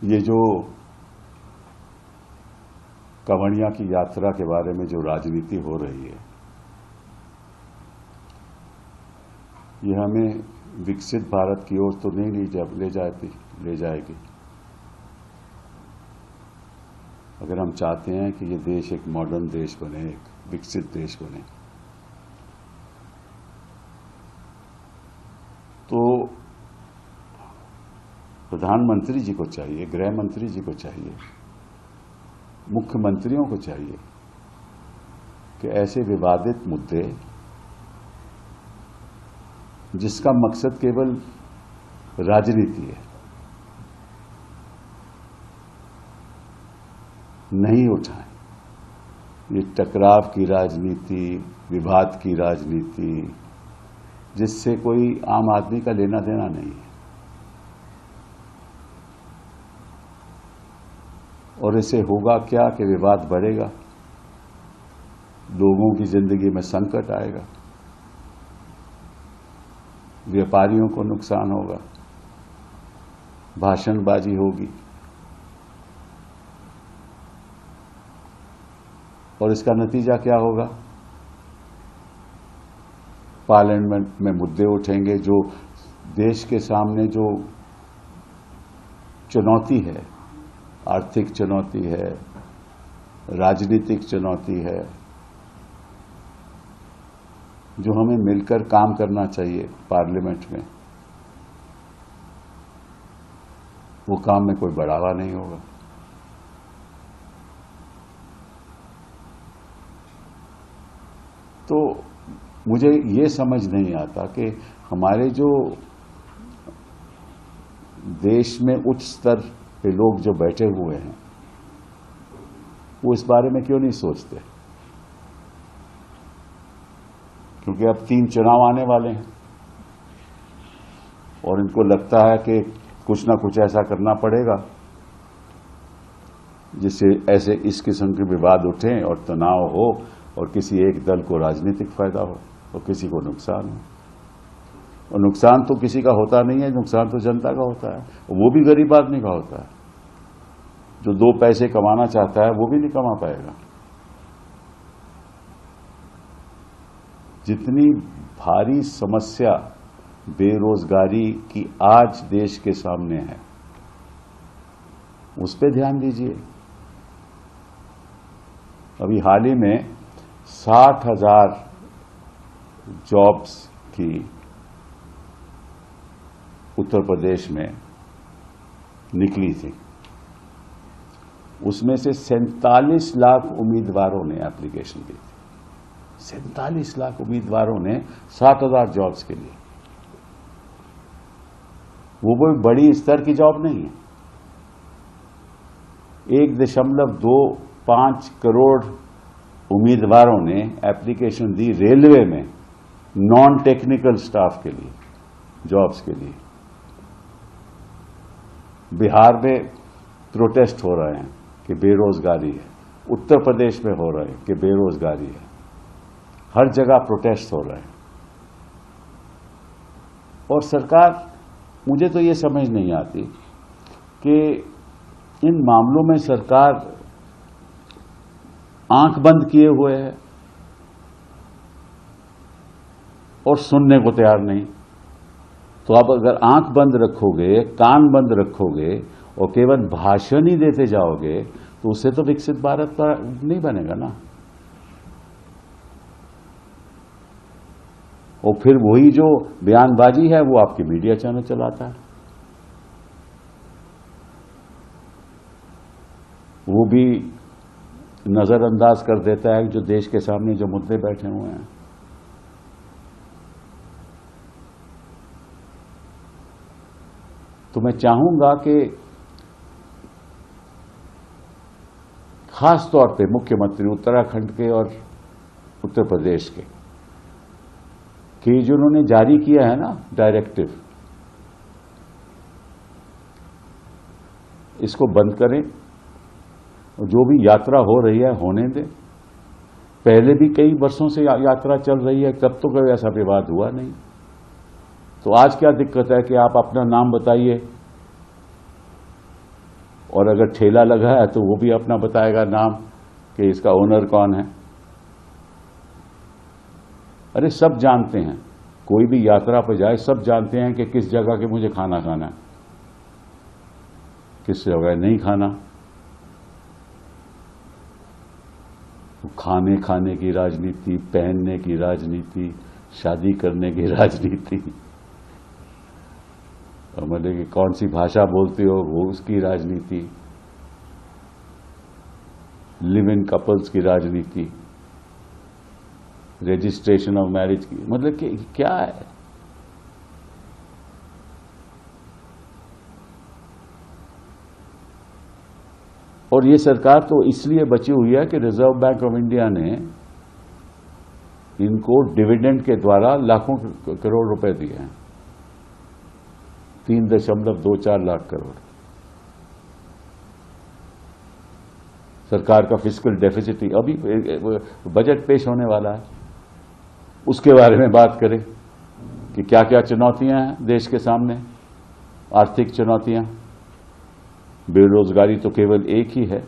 ये जो कांवड़िया की यात्रा के बारे में जो राजनीति हो रही है, ये हमें विकसित भारत की ओर तो नहीं ले जाएगी। अगर हम चाहते हैं कि ये देश एक मॉडर्न देश बने, एक विकसित देश बने, तो प्रधानमंत्री जी को चाहिए, गृह मंत्री जी को चाहिए, मुख्यमंत्रियों को चाहिए कि ऐसे विवादित मुद्दे जिसका मकसद केवल राजनीति है, नहीं उठाएं। ये टकराव की राजनीति, विवाद की राजनीति, जिससे कोई आम आदमी का लेना देना नहीं है, और इससे होगा क्या कि विवाद बढ़ेगा, लोगों की जिंदगी में संकट आएगा, व्यापारियों को नुकसान होगा, भाषणबाजी होगी, और इसका नतीजा क्या होगा? पार्लियामेंट में मुद्दे उठेंगे जो देश के सामने जो चुनौती है, आर्थिक चुनौती है, राजनीतिक चुनौती है, जो हमें मिलकर काम करना चाहिए पार्लियामेंट में, वो काम में कोई बढ़ावा नहीं होगा। तो मुझे ये समझ नहीं आता कि हमारे जो देश में उच्च स्तर पे लोग जो बैठे हुए हैं, वो इस बारे में क्यों नहीं सोचते? क्योंकि अब 3 चुनाव आने वाले हैं और इनको लगता है कि कुछ ना कुछ ऐसा करना पड़ेगा जिससे ऐसे इस किस्म के विवाद उठें और तनाव हो और किसी एक दल को राजनीतिक फायदा हो और किसी को नुकसान हो। और नुकसान तो किसी का होता नहीं है, नुकसान तो जनता का होता है, वो भी गरीब आदमी का होता है। जो 2 पैसे कमाना चाहता है वो भी नहीं कमा पाएगा। जितनी भारी समस्या बेरोजगारी की आज देश के सामने है, उस पर ध्यान दीजिए। अभी हाल ही में 60,000 जॉब्स की उत्तर प्रदेश में निकली थी। उसमें से 47 लाख उम्मीदवारों ने एप्लीकेशन दी थी। 47 लाख उम्मीदवारों ने 7,000 जॉब्स के लिए। वो कोई बड़ी स्तर की जॉब नहीं है। 1.25 करोड़ उम्मीदवारों ने एप्लीकेशन दी रेलवे में नॉन टेक्निकल स्टाफ के लिए, जॉब्स के लिए। बिहार में प्रोटेस्ट हो रहे हैं कि बेरोजगारी है, उत्तर प्रदेश में हो रहे हैं कि बेरोजगारी है, हर जगह प्रोटेस्ट हो रहे हैं। और सरकार, मुझे तो ये समझ नहीं आती कि इन मामलों में सरकार आंख बंद किए हुए है और सुनने को तैयार नहीं। तो आप अगर आंख बंद रखोगे, कान बंद रखोगे और केवल भाषण ही देते जाओगे, तो उससे तो विकसित भारत नहीं बनेगा ना। और फिर वही जो बयानबाजी है वो आपकी मीडिया चैनल चलाता है, वो भी नजरअंदाज कर देता है जो देश के सामने जो मुद्दे बैठे हुए हैं। तो मैं चाहूंगा कि खास तौर पे मुख्यमंत्री उत्तराखंड के और उत्तर प्रदेश के कि जिन्होंने जारी किया है ना डायरेक्टिव, इसको बंद करें। जो भी यात्रा हो रही है होने दें। पहले भी कई वर्षों से यात्रा चल रही है, तब तो कोई ऐसा विवाद हुआ नहीं। तो आज क्या दिक्कत है कि आप अपना नाम बताइए और अगर ठेला लगा है तो वो भी अपना बताएगा नाम कि इसका ओनर कौन है। अरे सब जानते हैं, कोई भी यात्रा पर जाए सब जानते हैं कि किस जगह के मुझे खाना खाना है, किस जगह नहीं खाना। खाने की राजनीति, पहनने की राजनीति, शादी करने की राजनीति, मतलब कि कौन सी भाषा बोलते हो वो उसकी राजनीति, लिव इन कपल्स की राजनीति, रजिस्ट्रेशन ऑफ मैरिज की, मतलब कि क्या है। और ये सरकार तो इसलिए बची हुई है कि रिजर्व बैंक ऑफ इंडिया ने इनको डिविडेंड के द्वारा लाखों करोड़ रुपए दिए हैं, 3.24 लाख करोड़। सरकार का फिस्कल डेफिसिट, अभी बजट पेश होने वाला है, उसके बारे में बात करें कि क्या क्या चुनौतियां हैं देश के सामने। आर्थिक चुनौतियां, बेरोजगारी तो केवल एक ही है,